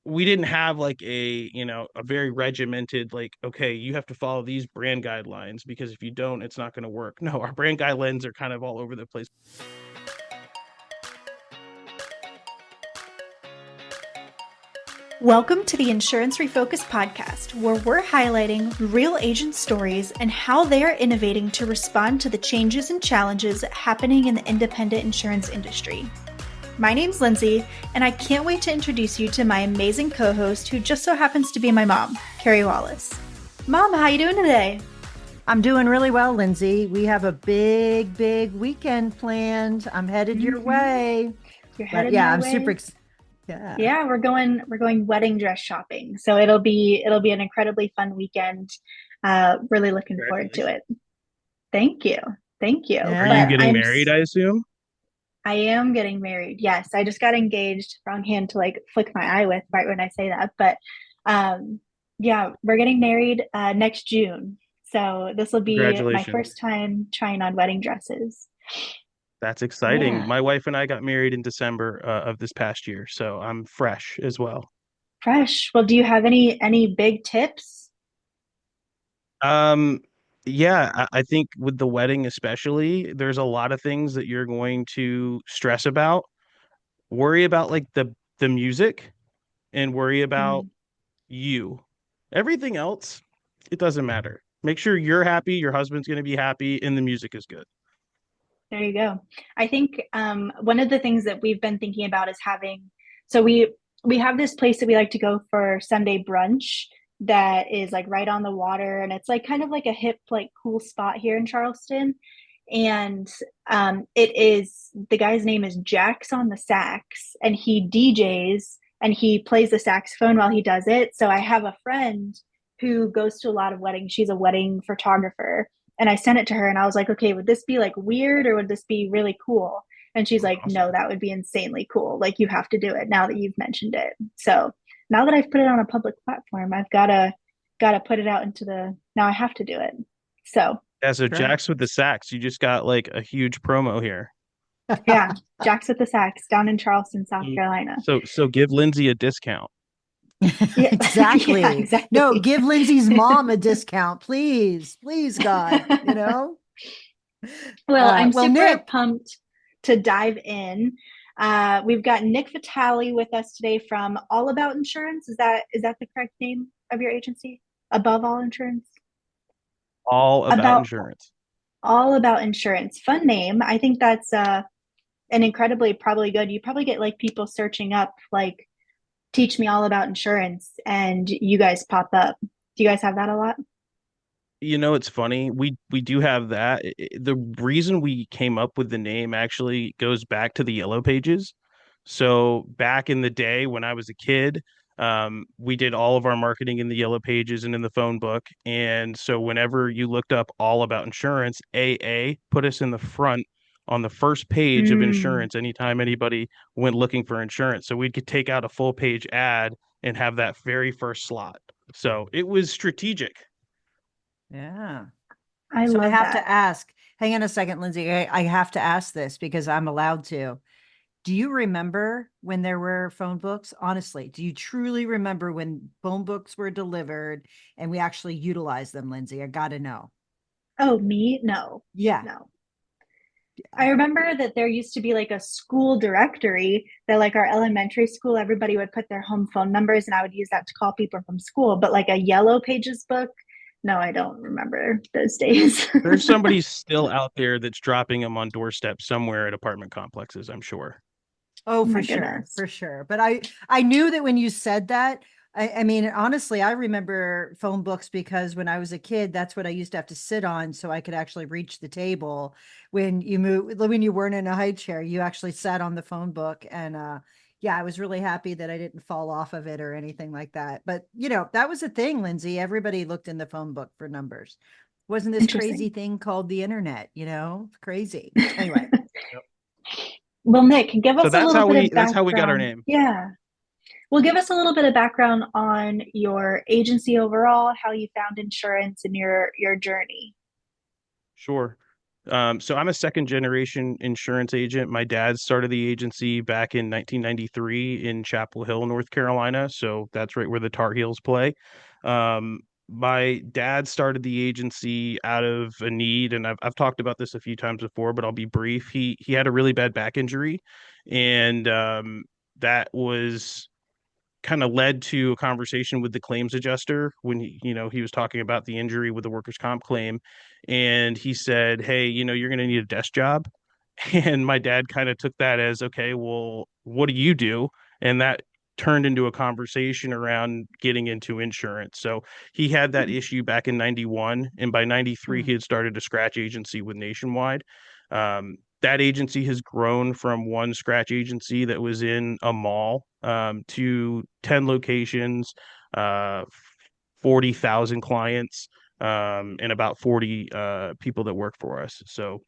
we didn't have like a very regimented, like, okay, you have to follow these brand guidelines because if you don't, it's not going to work. No, our brand guidelines are kind of all over the place. Welcome to the Insurance Refocused podcast, where we're highlighting real agent stories and how they are innovating to respond to the changes and challenges happening in the independent insurance industry. My name's Lindsay, and I can't wait to introduce you to my amazing co-host, who just so happens to be my mom, Carey Wallace. Mom, how you doing today? I'm doing really well, Lindsay. We have a big weekend planned. I'm headed your way. You're headed Yeah, my I'm way. super Yeah, we're going wedding dress shopping. So it'll be an incredibly fun weekend. Really looking forward to it. Thank you. Thank you. Are Yeah. you But getting married, I assume? I am getting married. Yes, I just got engaged. Wrong hand to like flick my eye with right when I say that. But yeah, we're getting married next June. So this will be my Congratulations. first time trying on wedding dresses. That's exciting. Yeah. My wife and I got married in December of this past year, so I'm fresh as well. Fresh. Well, do you have any big tips? Um, yeah, I think with the wedding especially, there's a lot of things that you're going to stress about. Worry about like the music and worry about Mm, you. Everything else, it doesn't matter. Make sure you're happy, your husband's going to be happy, and the music is good. there you go. I think one of the things that we've been thinking about is having, so we have this place that we like to go for Sunday brunch that is like right on the water, and it's like kind of like a hip, like cool spot here in Charleston. And it is, the guy's name is Jax on the sax, and he DJs and he plays the saxophone while he does it. So I have a friend who goes to a lot of weddings. She's a wedding photographer, and I sent it to her and I was like, okay, would this be like weird or would this be really cool? And she's like, no, Awesome. that would be insanely cool. Like, you have to do it now that you've mentioned it. So now that I've put it on a public platform, I've gotta put it out into the, now I have to do it. So Yeah, so great. Jax with the sax, you just got like a huge promo here. yeah, Jack's at the Sax down in Charleston, South So Carolina. so give Lindsay a discount. Yeah, yeah, Exactly. No, exactly. give Lindsay's mom a discount, please. Please, God, Well, I'm Well, super Nick, pumped to dive in. We've got Nick Vitali with us today from All About Insurance. Is that the correct name of your agency? Above All Insurance? All about About insurance. All About Insurance. Fun name. I think that's an incredibly probably good. You probably get like people searching up like teach me all about insurance and you guys pop up. Do you guys have that a lot? It's funny. We do have that. The reason we came up with the name actually goes back to the Yellow Pages. So back in the day when I was a kid, we did all of our marketing in the Yellow Pages and in the phone book. And so whenever you looked up all about insurance, AA put us in the front on the first page of Mm, insurance anytime anybody went looking for insurance. So we could take out a full page ad and have that very first slot. So it was strategic. yeah. I So I love have that. to ask, hang on a second, Lindsay. I have to ask this because I'm allowed to. Do you remember when there were phone books? Honestly, do you truly remember when phone books were delivered and we actually utilized them, Lindsay? I got to know. Oh, me? No, Yeah. no. I remember that there used to be like a school directory that, like, our elementary school, everybody would put their home phone numbers, and I would use that to call people from school. But like a Yellow Pages book, no, I don't remember those days. There's somebody still out there that's dropping them on doorsteps somewhere at apartment complexes, I'm sure. Oh, Oh my for sure, goodness. for sure. But I knew that when you said that, I mean, honestly, I remember phone books because when I was a kid, that's what I used to have to sit on so I could actually reach the table. When you weren't in a high chair, you actually sat on the phone book. And yeah, I was really happy that I didn't fall off of it or anything like that. But that was a thing, Lindsay. Everybody looked in the phone book for numbers. Wasn't this crazy Interesting. thing called the internet, crazy. Anyway. Yep. Well, Nick, give So us a little bit of that's how we got our background. name. Yeah. Well, give us a little bit of background on your agency overall, how you found insurance and your journey. Sure. So I'm a second generation insurance agent. My dad started the agency back in 1993 in Chapel Hill, North Carolina. So that's right where the Tar Heels play. My dad started the agency out of a need, and I've talked about this a few times before, but I'll be brief. He had a really bad back injury, and that was kind of led to a conversation with the claims adjuster when he was talking about the injury with the workers' comp claim, and he said, "Hey, you're going to need a desk job." And my dad kind of took that as, okay, well, what do you do? And that turned into a conversation around getting into insurance. So he had that Hmm. issue back in 91, and by 93 Hmm. he had started a scratch agency with Nationwide. That agency has grown from one scratch agency that was in a mall to 10 locations, uh, 40,000 clients, and about 40 people that work for us. So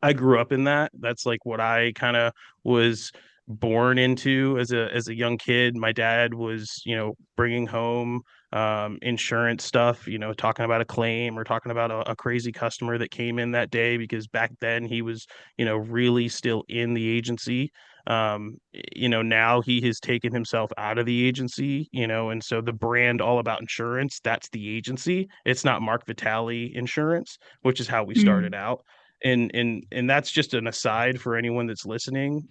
I grew up in that. That's like what I kind of was born into as a young kid. My dad was, bringing home insurance stuff, talking about a claim or talking about a crazy customer that came in that day because back then he was, really still in the agency. Now he has taken himself out of the agency, and so the brand All About Insurance, that's the agency. It's not Mark Vitali Insurance, which is how we started Mm. out. And that's just an aside for anyone that's listening.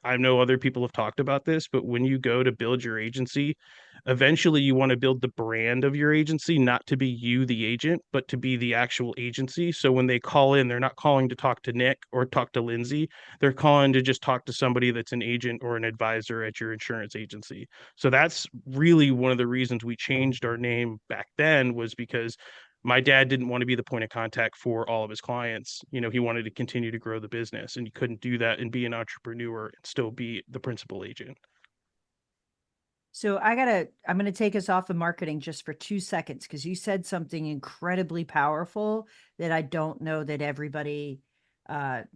I know other people have talked about this, but when you go to build your agency, eventually you want to build the brand of your agency, not to be you, the agent, but to be the actual agency. So when they call in, they're not calling to talk to Nick or talk to Lindsay. They're calling to just talk to somebody that's an agent or an advisor at your insurance agency. So that's really one of the reasons we changed our name back then, was because my dad didn't want to be the point of contact for all of his clients. He wanted to continue to grow the business, and you couldn't do that and be an entrepreneur and still be the principal agent. So I'm gonna take us off of marketing just for 2 seconds because you said something incredibly powerful that I don't know that everybody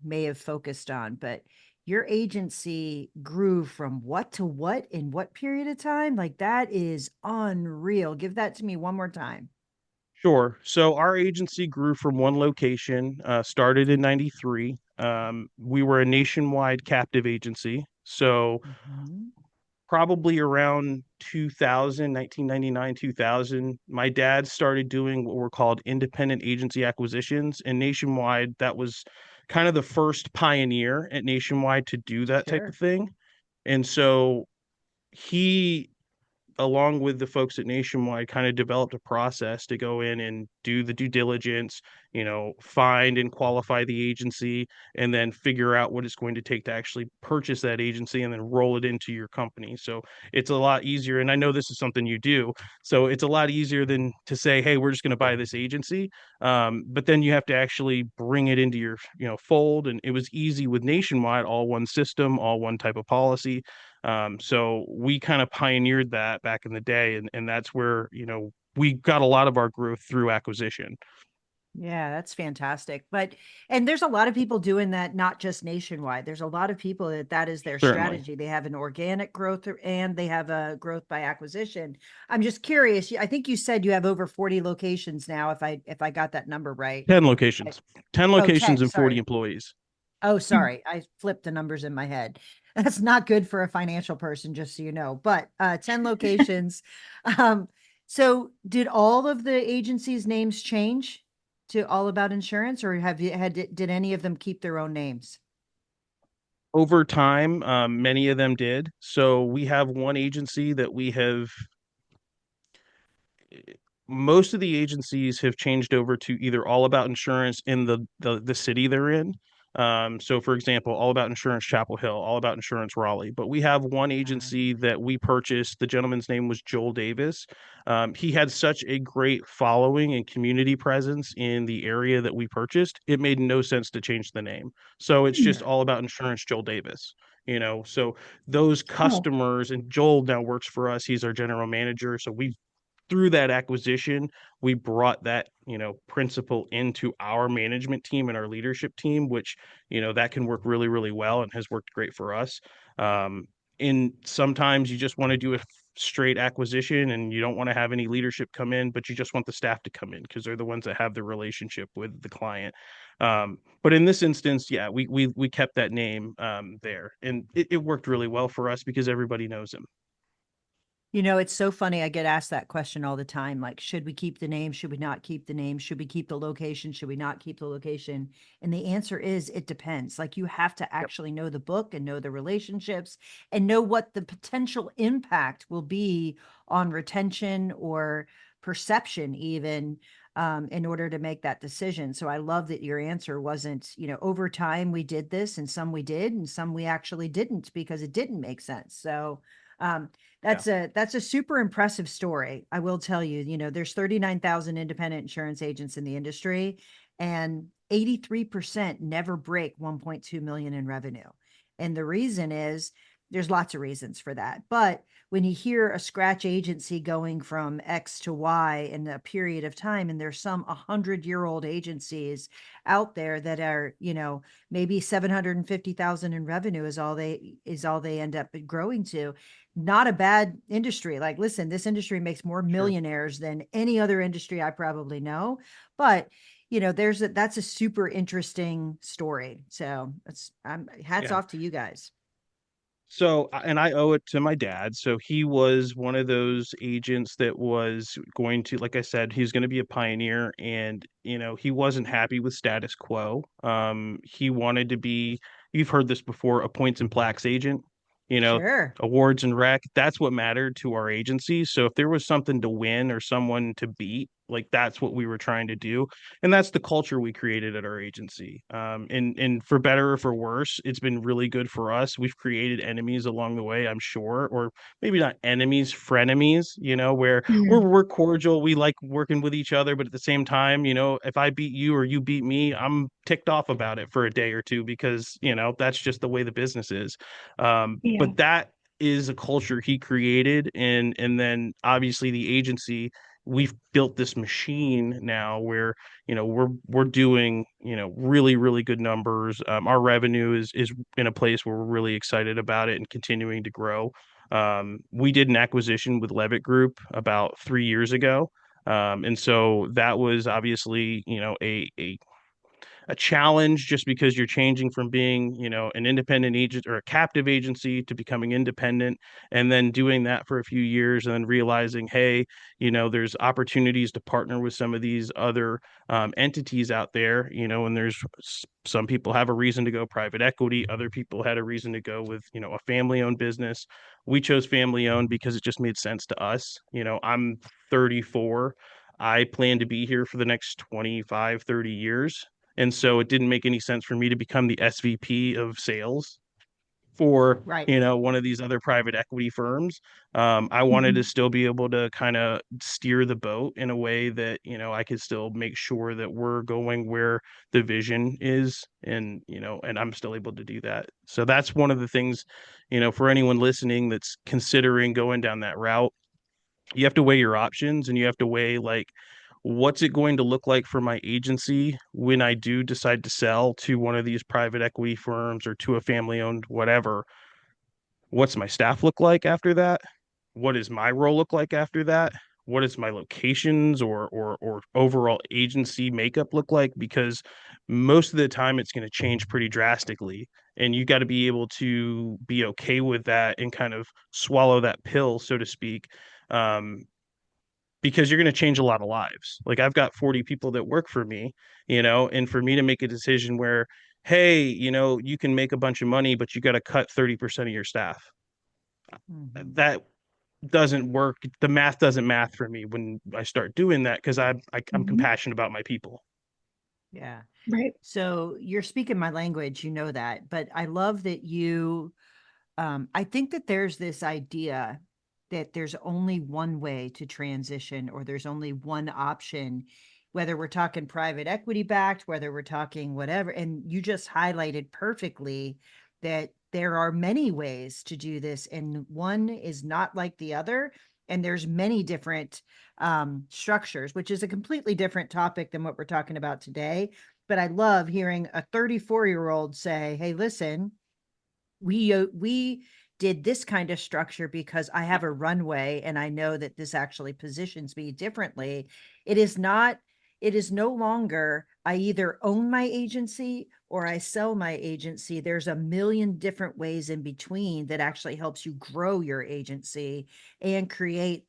may have focused on. But your agency grew from what to what in what period of time? Like that is unreal. Give that to me one more time. Sure. So our agency grew from one location, started in 93. We were a nationwide captive agency. So Mhm. probably around 2000, 1999, 2000, my dad started doing what were called independent agency acquisitions. And Nationwide, that was kind of the first pioneer at Nationwide to do that type of Sure. thing. And so he, along with the folks at Nationwide, kind of developed a process to go in and do the due diligence, find and qualify the agency, and then figure out what it's going to take to actually purchase that agency and then roll it into your company. So it's a lot easier. And I know this is something you do. So it's a lot easier than to say, hey, we're just going to buy this agency. But then you have to actually bring it into your, fold. And it was easy with Nationwide, all one system, all one type of policy. So we kind of pioneered that back in the day, and that's where, we got a lot of our growth through acquisition. Yeah, that's fantastic. And there's a lot of people doing that, not just nationwide. There's a lot of people that is their Certainly. strategy. They have an organic growth and they have a growth by acquisition. I'm just curious. I think you said you have over 40 locations now, if I got that number right. 10 I- locations, 10 Oh, locations 10. and 40 Sorry. employees. Oh, sorry. I flipped the numbers in my head. That's not good for a financial person, just so you know. But 10 locations. Um, so did all of the agencies' names change to All About Insurance, or did any of them keep their own names? Over time, many of them did. So we have one agency that we have, most of the agencies have changed over to either All About Insurance in the city they're in. So for example, All About Insurance Chapel Hill, All About Insurance Raleigh. But we have one agency that we purchased. The gentleman's name was Joel Davis. He had such a great following and community presence in the area that we purchased. It made no sense to change the name. So it's just All About Insurance Joel Davis. So those Oh, customers, and Joel now works for us. He's our general manager. So we, through that acquisition, we brought that, principal into our management team and our leadership team, which, that can work really, really well and has worked great for us. And sometimes you just want to do a straight acquisition and you don't want to have any leadership come in, but you just want the staff to come in because they're the ones that have the relationship with the client. But in this instance, yeah, we kept that name there, and it worked really well for us because everybody knows him. You know, it's so funny. I get asked that question all the time. Like, should we keep the name? Should we not keep the name? Should we keep the location? Should we not keep the location? And the answer is it depends. Like, you have to Yep. actually know the book and know the relationships and know what the potential impact will be on retention or perception, even in order to make that decision. So I love that your answer wasn't, you know, over time we did this and some we did and some we actually didn't because it didn't make sense. So, um, Yeah. that's a super impressive story. I will tell you, you know, there's 39,000 independent insurance agents in the industry and 83% never break 1.2 million in revenue. And the reason is there's lots of reasons for that. But when you hear a scratch agency going from X to Y in a period of time, and there's some 100-year-old agencies out there that are, you know, maybe 750,000 in revenue is all they end up growing to. Not a bad industry. Like, listen, this industry makes more Sure. millionaires than any other industry I probably know. But you know, that's a super interesting story. So hats Yeah. off to you guys. So, and I owe it to my dad. So he was one of those agents that was going to, like I said, he's going to be a pioneer, and he wasn't happy with status quo. He wanted to be, you've heard this before, a points and plaques agent. You know, Sure. awards and rec. That's what mattered to our agency. So if there was something to win or someone to beat, like that's what we were trying to do, and that's the culture we created at our agency. And for better or for worse, it's been really good for us. We've created enemies along the way, I'm sure, or maybe not enemies, frenemies. Where Mm, we're cordial, we like working with each other, but at the same time, if I beat you or you beat me, I'm ticked off about it for a day or two because that's just the way the business is. yeah. But that is a culture he created, and then obviously the agency, we've built this machine now where we're doing really really good numbers. Our revenue is in a place where we're really excited about it and continuing to grow. We did an acquisition with Levitt Group about 3 years ago, and so that was obviously a challenge just because you're changing from being, an independent agent or a captive agency to becoming independent, and then doing that for a few years and then realizing, hey, there's opportunities to partner with some of these other entities out there, and there's some people have a reason to go private equity, other people had a reason to go with, a family owned business. We chose family owned because it just made sense to us. I'm 34. I plan to be here for the next 25, 30 years. And so it didn't make any sense for me to become the SVP of sales for, Right. one of these other private equity firms. I wanted to Mhm. still be able to kind of steer the boat in a way that, I could still make sure that we're going where the vision is, and I'm still able to do that. So that's one of the things, for anyone listening that's considering going down that route, you have to weigh your options, and you have to weigh, like, what's it going to look like for my agency when I do decide to sell to one of these private equity firms or to a family owned whatever. What's my staff look like after that? What does my role look like after that? What does my locations or overall agency makeup look like? Because most of the time it's going to change pretty drastically, and you got to be able to be okay with that and kind of swallow that pill, so to speak. Um, because you're going to change a lot of lives. Like, I've got 40 people that work for me, and for me to make a decision where, hey, you can make a bunch of money, but you got to cut 30% of your staff. Mhm. That doesn't work. The math doesn't math for me when I start doing that because I'm Mhm. compassionate about my people. Yeah. Right. So you're speaking my language, you know that, but I love that I think that there's this idea that there's only one way to transition or there's only one option, whether we're talking private equity backed, whether we're talking whatever. And you just highlighted perfectly that there are many ways to do this, and one is not like the other. And there's many different structures, which is a completely different topic than what we're talking about today. But I love hearing a 34-year-old say, hey, listen, we did this kind of structure because I have a runway and I know that this actually positions me differently. It is not, it is no longer I either own my agency or I sell my agency. There's a million different ways in between that actually helps you grow your agency and create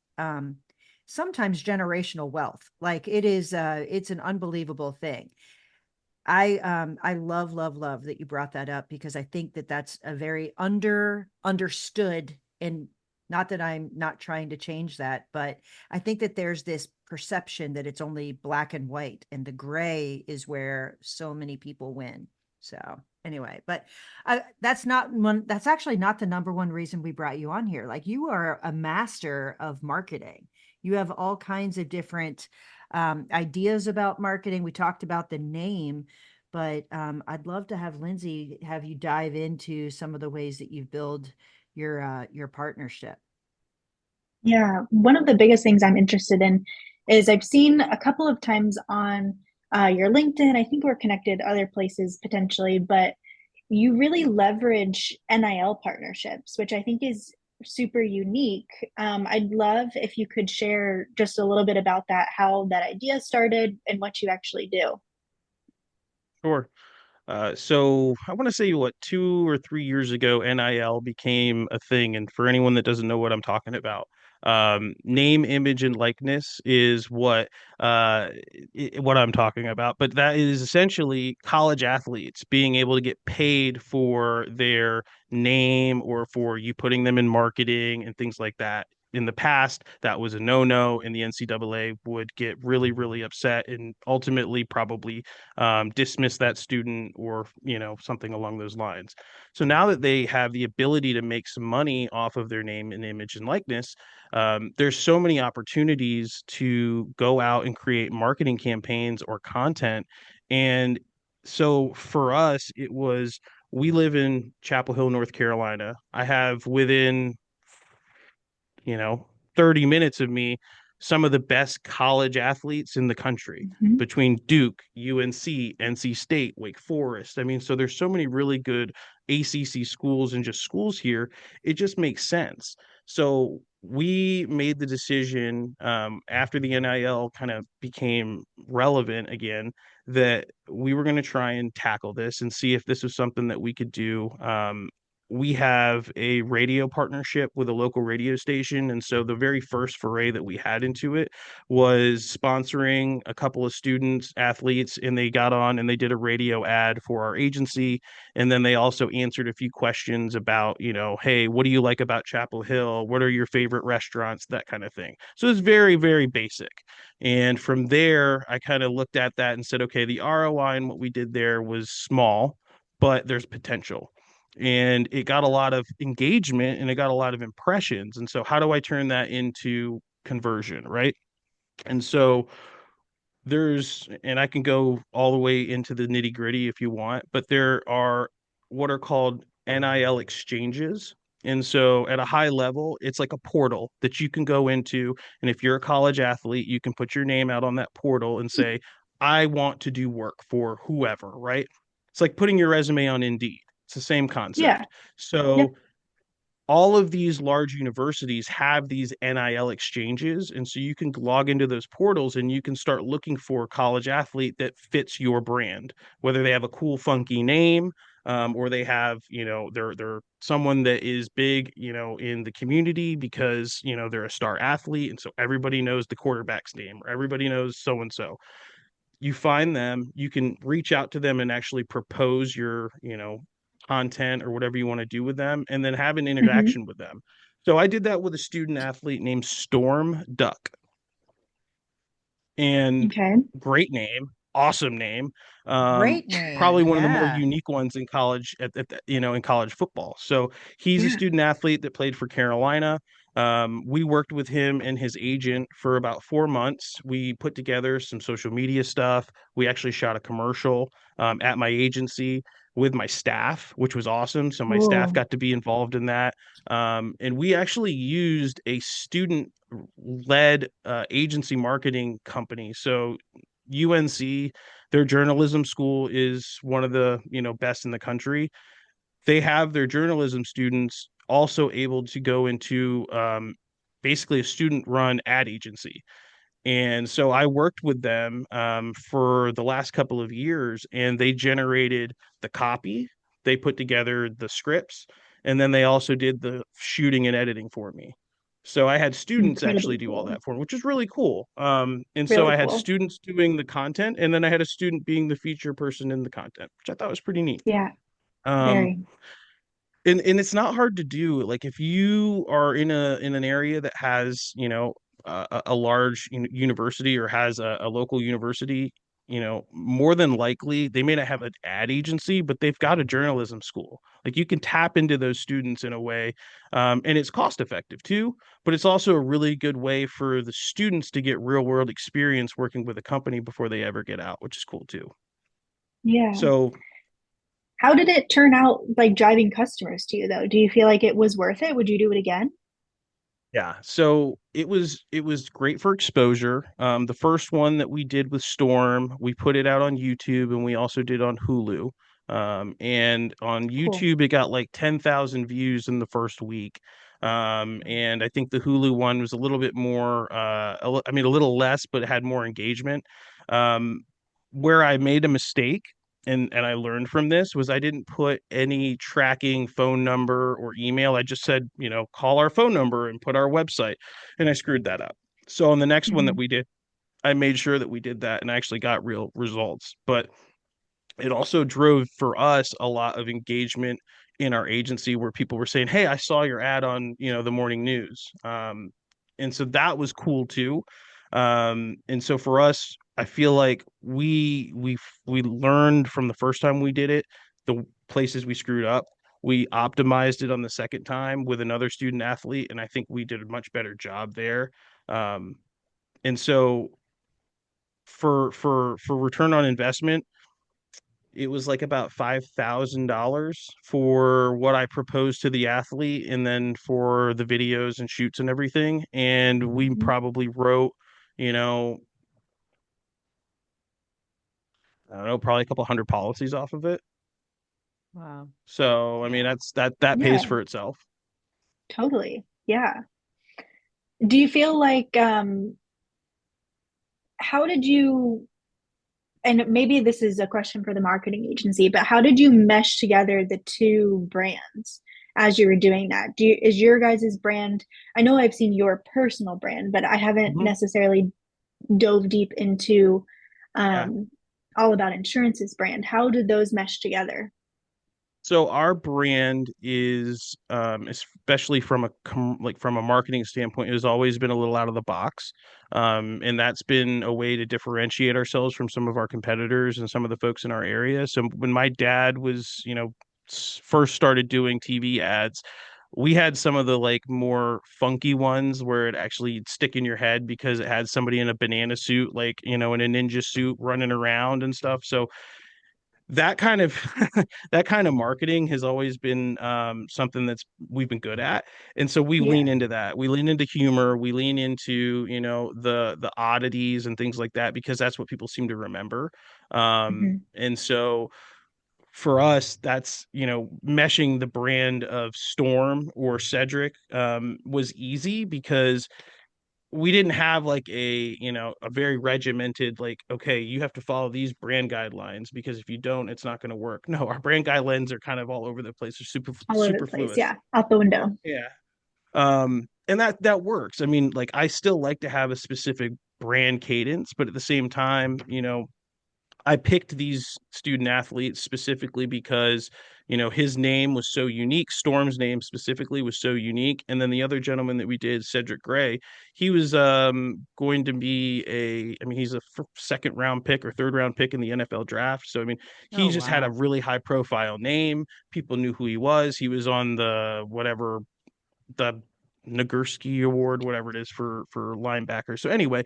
sometimes generational wealth. Like it is it's an unbelievable thing. I love that you brought that up because I think that that's a very understood, and not that I'm not trying to change that, but I think that there's this perception that it's only black and white and the gray is where so many people win. So anyway, but that's actually not the number one reason we brought you on here. Like you are a master of marketing. You have all kinds of different ideas about marketing. We talked about the name, but I'd love to have Lindsay have you dive into some of the ways that you build your partnership. Yeah, one of the biggest things I'm interested in is I've seen a couple of times on your LinkedIn. I think we're connected other places potentially, but you really leverage NIL partnerships, which I think is super unique. I'd love if you could share just a little bit about that, how that idea started and what you actually do. Sure. So I want to say what 2 or 3 years ago, NIL became a thing. And for anyone that doesn't know what I'm talking about, name, image, and likeness is what I'm talking about. But that is essentially college athletes being able to get paid for their name or for you putting them in marketing and things like that. In the past, that was a no-no, and the NCAA would get really, really upset and ultimately probably dismiss that student or something along those lines. So now that they have the ability to make some money off of their name and image and likeness, there's so many opportunities to go out and create marketing campaigns or content. And so for us, it was we live in Chapel Hill, North Carolina. I have within you know, 30 minutes of me, some of the best college athletes in the country Mhm. between Duke, UNC, NC State, Wake Forest. I mean, so there's so many really good ACC schools and just schools here. It just makes sense. So we made the decision after the NIL kind of became relevant again that we were going to try and tackle this and see if this was something that we could do. We have a radio partnership with a local radio station. And so the very first foray that we had into it was sponsoring a couple of students, athletes, and they got on and they did a radio ad for our agency. And then they also answered a few questions about, hey, what do you like about Chapel Hill? What are your favorite restaurants? That kind of thing. So it's very, very basic. And from there, I kind of looked at that and said, okay, the ROI and what we did there was small, but there's potential, and it got a lot of engagement and it got a lot of impressions. And so how do I turn that into conversion, right? And so and I can go all the way into the nitty gritty if you want, but there are what are called NIL exchanges. And so at a high level, it's like a portal that you can go into. And if you're a college athlete, you can put your name out on that portal and say, I want to do work for whoever, right? It's like putting your resume on Indeed. It's the same Yeah. concept. Yep. So all of these large universities have these NIL exchanges. And so you can log into those portals and you can start looking for a college athlete that fits your brand, whether they have a cool, funky name, or they have, they're someone that is big, in the community because, they're a star athlete. And so everybody knows the quarterback's name or everybody knows so and so. You find them, you can reach out to them and actually propose your, content or whatever you want to do with them, and then have an Hmm. interaction with them. So I did that with a student athlete named Storm Duck, and Okay. great name, awesome name. Great Probably name. one of the more Yeah. unique ones in college in college football. So he's a Yeah. student athlete that played for Carolina. We worked with him and his agent for about 4 months. We put together some social media stuff. We actually shot a commercial at my agency with my staff, which was awesome. So my staff Cool. got to be involved in that. And we actually used a student led agency marketing company. So UNC, their journalism school is one of the best in the country. They have their journalism students also able to go into basically a student run ad agency. And so I worked with them for the last couple of years, and they generated the copy, they put together the scripts, and then they also did the shooting and editing for me. So I had students actually Incredibly do all cool. that for me, which is really cool. And so Really I had cool. students doing the content, and then I had a student being the feature person in the content, which I thought was pretty neat. Yeah, Um, very. and it's not hard to do. Like if you are in an area that has, a large university or has a local university, more than likely they may not have an ad agency, but they've got a journalism school. Like you can tap into those students in a way, and it's cost effective too, but it's also a really good way for the students to get real world experience working with a company before they ever get out, which is cool too. Yeah. So How did it turn out like driving customers to you though? Do you feel like it was worth it? Would you do it again? yeah, so it was great for exposure. The first one that we did with Storm, we put it out on YouTube and we also did on Hulu. And on Cool. YouTube, it got like 10,000 views in the first week. And I think the Hulu one was a little bit more, I mean, a little less, but it had more engagement. Um, where I made a mistake and I learned from this was I didn't put any tracking phone number or email. I just said, call our phone number and put our website. And I screwed that up. So on the next one that Hmm. we did, I made sure that we did that and I actually got real results. But it also drove for us a lot of engagement in our agency where people were saying, "Hey, I saw your ad on, the morning news." And so that was cool too. And so for us, I feel like we learned from the first time we did it, the places we screwed up. We optimized it on the second time with another student athlete, and I think we did a much better job there. Um, and so for return on investment, it was like about $5,000 for what I proposed to the athlete and then for the videos and shoots and everything. And we Hmm. probably wrote, you know, I don't know, probably a couple hundred policies off of it. Wow. So, I mean, Yeah. that pays Yeah, for itself. totally. Yeah. Do you feel like how did you, and maybe this is a question for the marketing agency, but how did you mesh together the two brands as you were doing that? Is your guys' brand, I know I've seen your personal brand, but I haven't Mhm. necessarily dove deep into Yeah. um, all about insurance's brand. How did those mesh together? So our brand is, especially from from a marketing standpoint, has always been a little out of the box, and that's been a way to differentiate ourselves from some of our competitors and some of the folks in our area. So when my dad was, first started doing TV ads, we had some of the like more funky ones where it actually stick in your head because it had somebody in a banana suit, like in a ninja suit running around and stuff. So that kind of that kind of marketing has always been something that's we've been good at, and so we Yeah. lean into that. We lean into humor. We lean into the oddities and things like that because that's what people seem to remember. Hmm. And so for us, that's meshing the brand of Storm or Cedric was easy because we didn't have like a very regimented like, okay, you have to follow these brand guidelines because if you don't it's not going to work. No, our brand guidelines are kind of all over the place. They're All over the place. superfluous. Yeah. Out the window. Yeah. And that works. I mean, like I still like to have a specific brand cadence, but at the same time, I picked these student athletes specifically because, his name was so unique. Storm's name specifically was so unique. And then the other gentleman that we did, Cedric Gray, he was going to be I mean, he's a second round pick or third round pick in the NFL draft. So, I mean, he Oh, just had a wow. really high profile name. People knew who he was. He was on the whatever, the Nagurski Award, whatever it is for linebackers. So anyway,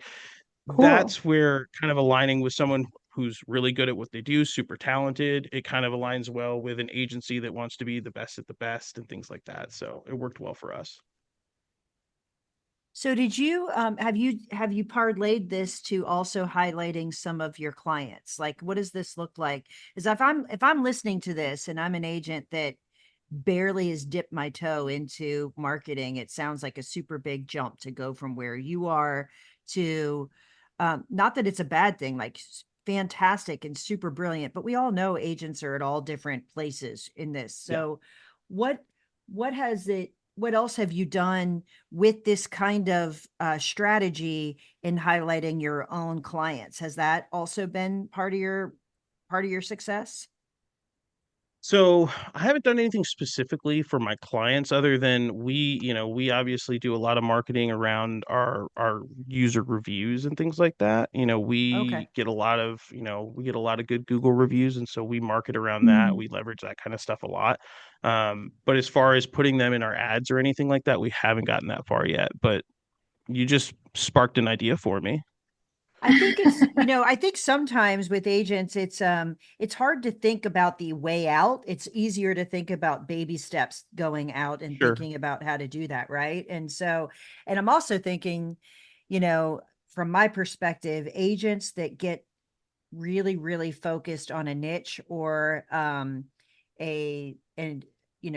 Cool. that's where kind of aligning with someone who's really good at what they do, super talented, it kind of aligns well with an agency that wants to be the best at the best and things like that. So it worked well for us. So did you have you parlayed this to also highlighting some of your clients? Like what does this look like? Is if I'm listening to this and I'm an agent that barely has dipped my toe into marketing, it sounds like a super big jump to go from where you are to, not that it's a bad thing, like fantastic and super brilliant, but we all know agents are at all different places in this. Yeah. So what what else have you done with this kind of strategy in highlighting your own clients? Has that also been part of your success? So I haven't done anything specifically for my clients other than we obviously do a lot of marketing around our user reviews and things like that. Okay. We get a lot of, we get a lot of good Google reviews, and so we market around that. Mhm. We leverage that kind of stuff a lot. But as far as putting them in our ads or anything like that, we haven't gotten that far yet. But you just sparked an idea for me. I think it's, I think sometimes with agents, it's hard to think about the way out. It's easier to think about baby steps going out and Sure. thinking about how to do that, right? And so, and I'm also thinking, you know, from my perspective, agents that get really, really focused on a niche or and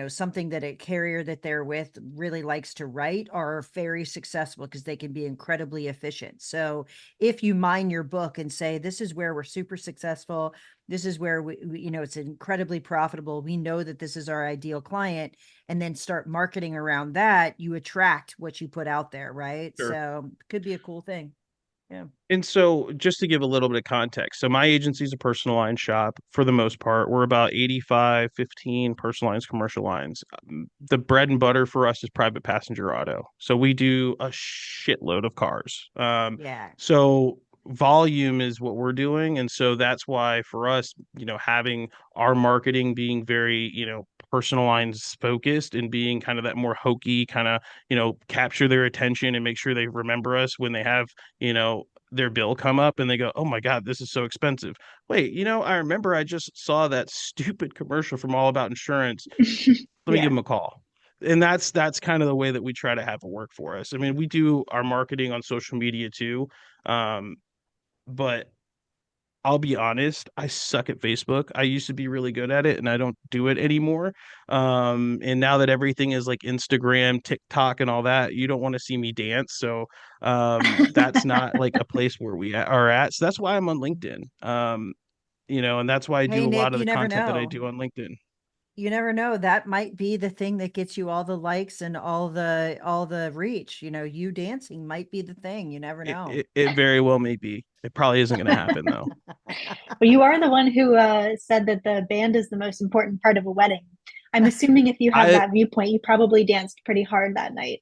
something that a carrier that they're with really likes to write are very successful because they can be incredibly efficient. So if you mine your book and say, this is where we're super successful, this is where it's incredibly profitable, we know that this is our ideal client, and then start marketing around that, you attract what you put out there, right? Sure. So it could be a cool thing. Yeah. And so, just to give a little bit of context, so my agency is a personal line shop for the most part. We're about 85-15 personal lines, commercial lines. The bread and butter for us is private passenger auto. So we do a shitload of cars. Yeah. So volume is what we're doing. And so that's why for us, having our marketing being very, personal lines focused and being kind of that more hokey kind of, capture their attention and make sure they remember us when they have, their bill come up and they go, "Oh my God, this is so expensive." Wait, I remember I just saw that stupid commercial from All About Insurance. Let me give Yeah. them a call. And that's kind of the way that we try to have it work for us. I mean, we do our marketing on social media too. Um, but I'll be honest, I suck at Facebook. I used to be really good at it and I don't do it anymore. And now that everything is like Instagram, TikTok, and all that, you don't want to see me dance. So that's not like a place where are at. So that's why I'm on LinkedIn. And that's why I do Hey, a lot Nick, of you the never content that I know. do on LinkedIn. You never know. That might be the thing that gets you all the likes and all the reach. You dancing might be the thing. You never It, know. it, it very well may be. It probably isn't going to happen though. Well, you are the one who said that the band is the most important part of a wedding. I'm assuming if you have I that viewpoint, you probably danced pretty hard that night.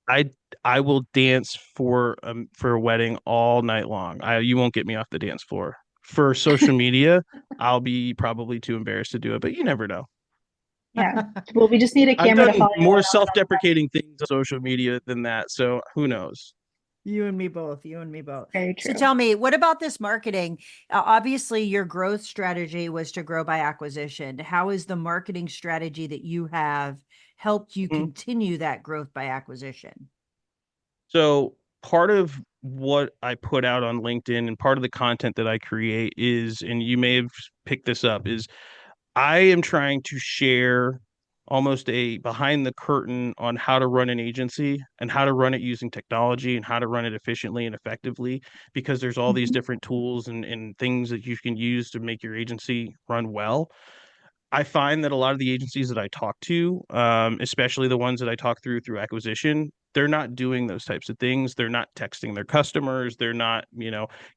I I will dance for a wedding all night long. You won't get me off the dance floor. For social media, I'll be probably too embarrassed to do it, but you never know. Yeah. Well, we just need a I've camera to done follow you more around all about the self-deprecating things on social media than that, so who knows? You and me both. You and me both. wedding. Very So true. tell me, what about this marketing? Obviously, your growth strategy was to grow by acquisition. How is the marketing strategy that you have helped you Mhm. continue that growth by acquisition? So part of what I put out on LinkedIn and part of the content that I create is, and you may have picked this up, is I am trying to share almost a behind the curtain on how to run an agency and how to run it using technology and how to run it efficiently and effectively because there's all these Mhm. different tools and things that you can use to make your agency run well. I find that a lot of the agencies that I talk to, especially the ones that I talk through acquisition, they're not doing those types of things. They're not texting their customers. They're not,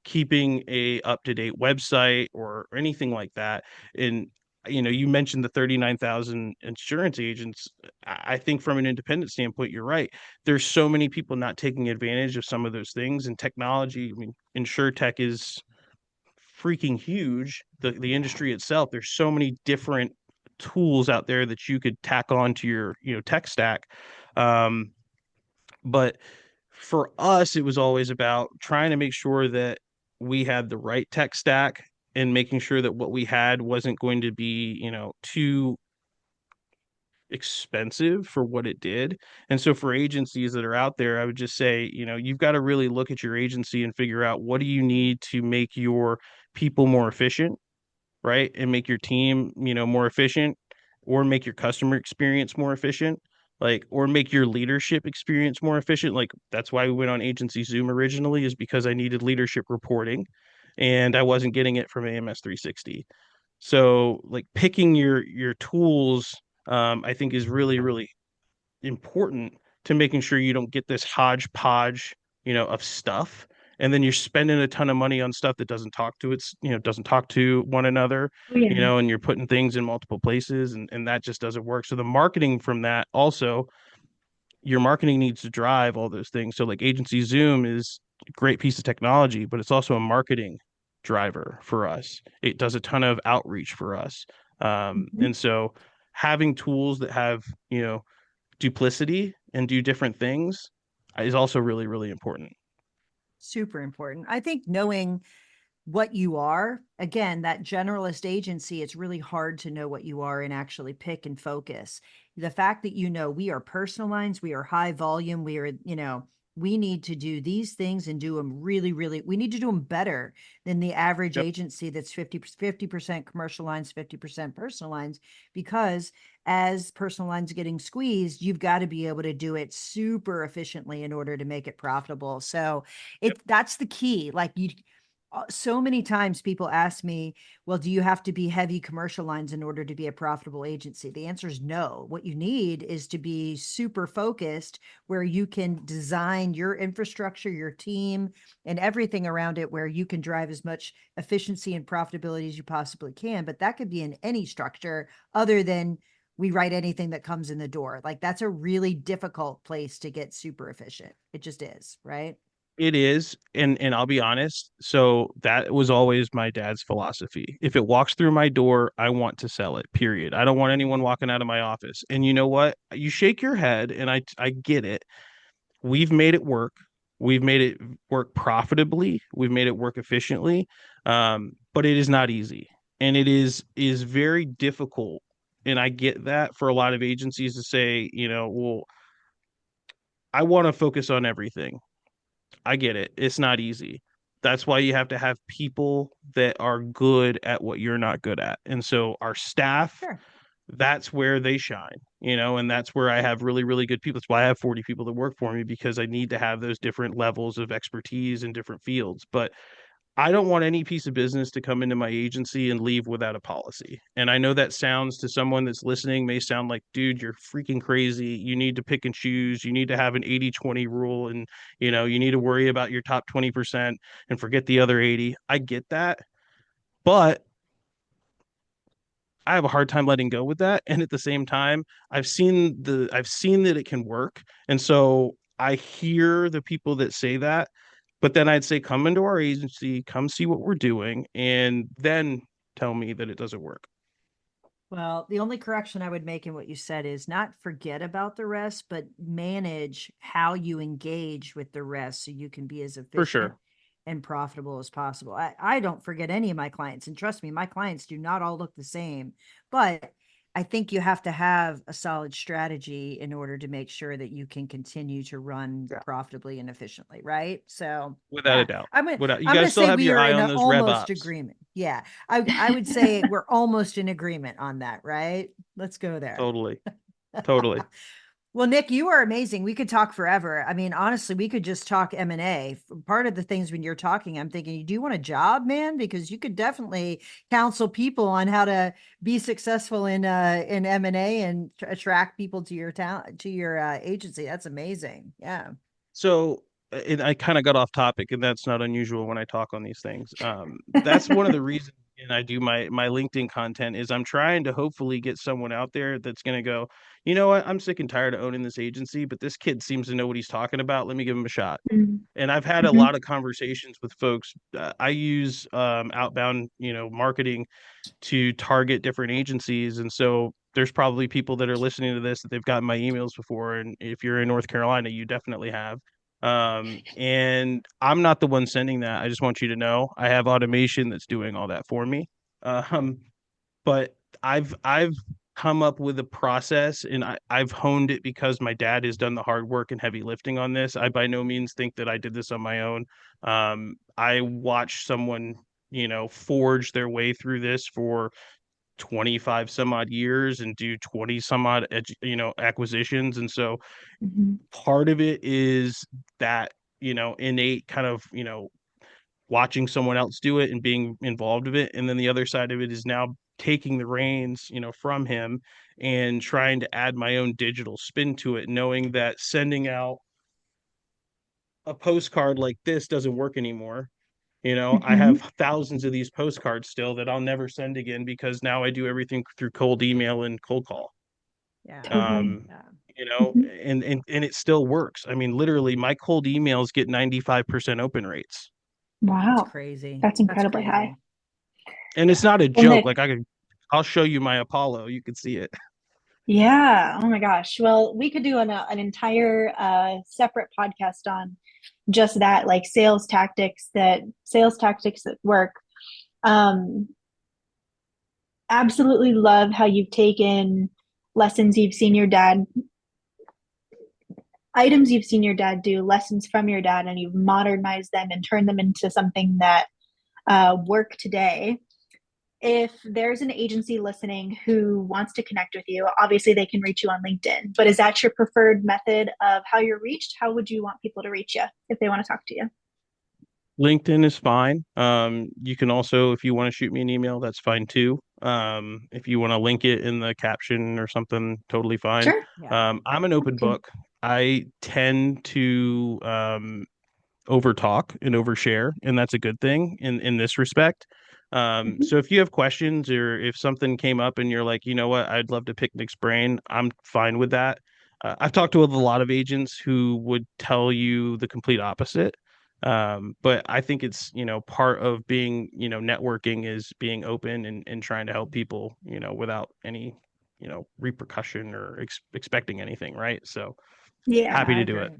keeping a up-to-date website or anything like that. And you mentioned the 39,000 insurance agents. I think from an independent standpoint, you're right. There's so many people not taking advantage of some of those things and technology. I mean, InsurTech is freaking huge. The industry itself, there's so many different tools out there that you could tack on to your tech stack. Um, but for us, it was always about trying to make sure that we had the right tech stack and making sure that what we had wasn't going to be too expensive for what it did. And so for agencies that are out there, I would just say, you've got to really look at your agency and figure out what do you need to make your people more efficient, right? And make your team, more efficient. or make your customer experience more efficient, like, or make your leadership experience more efficient. Like, that's why we went on Agency Zoom originally, is because I needed leadership reporting and I wasn't getting it from AMS 360. So like picking your tools, I think is really, really important to making sure you don't get this hodgepodge, of stuff. And then you're spending a ton of money on stuff that doesn't talk to doesn't talk to one another, Oh, yeah. and you're putting things in multiple places, and that just doesn't work. So the marketing from that also, your marketing needs to drive all those things. So like Agency Zoom is a great piece of technology, but it's also a marketing driver for us. It does a ton of outreach for us. Mhm. And so having tools that have, duplicity and do different things is also really, really important. Super important. I think knowing what you are, again, that generalist agency, it's really hard to know what you are and actually pick and focus. The fact that we are personal lines, we are high volume, we are, we need to do these things and do them really, really, we need to do them better than the average Yep. agency that's 50% commercial lines, 50% personal lines, because as personal lines getting squeezed, you've got to be able to do it super efficiently in order to make it profitable. So Yep. that's the key. Like so many times people ask me, well, do you have to be heavy commercial lines in order to be a profitable agency? The answer is no. What you need is to be super focused, where you can design your infrastructure, your team, and everything around it, where you can drive as much efficiency and profitability as you possibly can. But that could be in any structure other than we write anything that comes in the door. Like, that's a really difficult place to get super efficient. It just is, right? It is, and I'll be honest. So that was always my dad's philosophy. If it walks through my door, I want to sell it. Period. I don't want anyone walking out of my office. And you know what? You shake your head, and I get it. We've made it work. We've made it work profitably. We've made it work efficiently. But it is not easy, and it is very difficult. And I get that for a lot of agencies to say, well, I want to focus on everything. I get it. It's not easy. That's why you have to have people that are good at what you're not good at. And so our staff, Sure. that's where they shine, and that's where I have really, really good people. That's why I have 40 people that work for me, because I need to have those different levels of expertise in different fields. But I don't want any piece of business to come into my agency and leave without a policy. And I know that sounds, to someone that's listening, may sound like, dude, you're freaking crazy. You need to pick and choose. You need to have an 80-20 rule, and you need to worry about your top 20% and forget the other 80. I get that. But I have a hard time letting go with that. And at the same time, I've seen that it can work. And so I hear the people that say that, but then I'd say, come into our agency, come see what we're doing, and then tell me that it doesn't work. Well, the only correction I would make in what you said is not forget about the rest, but manage how you engage with the rest so you can be as For efficient sure. and profitable as possible. I don't forget any of my clients. And trust me, my clients do not all look the same. But I think you have to have a solid strategy in order to make sure that you can continue to run Yeah. profitably and efficiently, right? So Without a yeah, doubt. I'm gonna Without, you I'm got to gonna still say have we your are eye in on an those rev almost ops. agreement. Yeah. I would say we're almost in agreement on that, right? Let's go there. Totally. Totally. Well, Nick, you are amazing. We could talk forever. I mean, honestly, we could just talk M&A. Part of the things when you're talking, I'm thinking, do you want a job, man? Because you could definitely counsel people on how to be successful in M&A and attract people to your town, to your agency. That's amazing. Yeah. So, and I kind of got off topic, and that's not unusual when I talk on these things. That's one of the reasons, and I do my LinkedIn content, is I'm trying to hopefully get someone out there that's going to go, you know what, I'm sick and tired of owning this agency, but this kid seems to know what he's talking about. Let me give him a shot. Mhm. And I've had a Mhm. lot of conversations with folks. I use outbound, marketing to target different agencies, and so there's probably people that are listening to this that they've gotten my emails before, and if you're in North Carolina, you definitely have. And I'm not the one sending that. I just want you to know I have automation that's doing all that for me. Um, but I've come up with a process, and I've honed it because my dad has done the hard work and heavy lifting on this. I by no means think that I did this on my own. I watched someone, forge their way through this for 25 some odd years and do 20 some odd acquisitions. And so part of it is that innate kind of watching someone else do it and being involved with it, and then the other side of it is now taking the reins from him and trying to add my own digital spin to it, knowing that sending out a postcard like this doesn't work anymore. I have thousands of these postcards still that I'll never send again because now I do everything through cold email and cold call. Yeah. Um, and it still works. I mean, literally my cold emails get 95% open rates. Wow. That's crazy. That's incredibly high. And it's not a joke. Like I'll show you my Apollo. You can see it. Yeah. Oh my gosh. Well, we could do an entire separate podcast on just that, like sales tactics that work. Absolutely love how you've taken lessons you've seen your dad, items you've seen your dad do, lessons from your dad, and you've modernized them and turned them into something that work today. If there's an agency listening who wants to connect with you, obviously they can reach you on LinkedIn, but is that your preferred method of how you're reached? How would you want people to reach you if they want to talk to you? LinkedIn is fine. You can also, if you want to shoot me an email, that's fine too. If you want to link it in the caption or something, totally fine. Sure. Yeah. I'm an open book. I tend to overtalk and overshare, and that's a good thing in this respect. So if you have questions or if something came up and you're like, you know what, I'd love to pick Nick's brain, I'm fine with that. I've talked to a lot of agents who would tell you the complete opposite. But I think it's, part of being, networking is being open and trying to help people, without any, repercussion or expecting anything. Right. So yeah, happy to do it.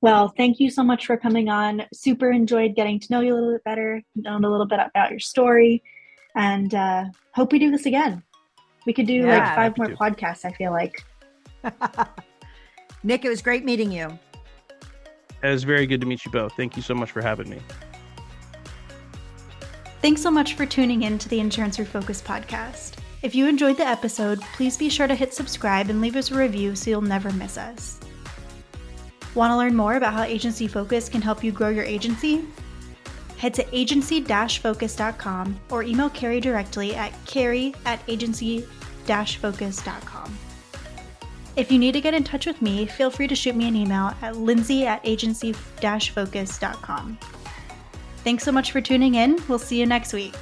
Well, thank you so much for coming on. Super enjoyed getting to know you a little bit better, knowing a little bit about your story, and hope we do this again. We could do like 5 more podcasts, I feel like. Nick, it was great meeting you. It was very good to meet you both. Thank you so much for having me. Thanks so much for tuning in to the Insurance Refocused podcast. If you enjoyed the episode, please be sure to hit subscribe and leave us a review so you'll never miss us. Want to learn more about how Agency Focus can help you grow your agency? Head to agency-focus.com or email Carey directly at carey@agency-focus.com. If you need to get in touch with me, feel free to shoot me an email at lindsay@agency-focus.com. Thanks so much for tuning in. We'll see you next week.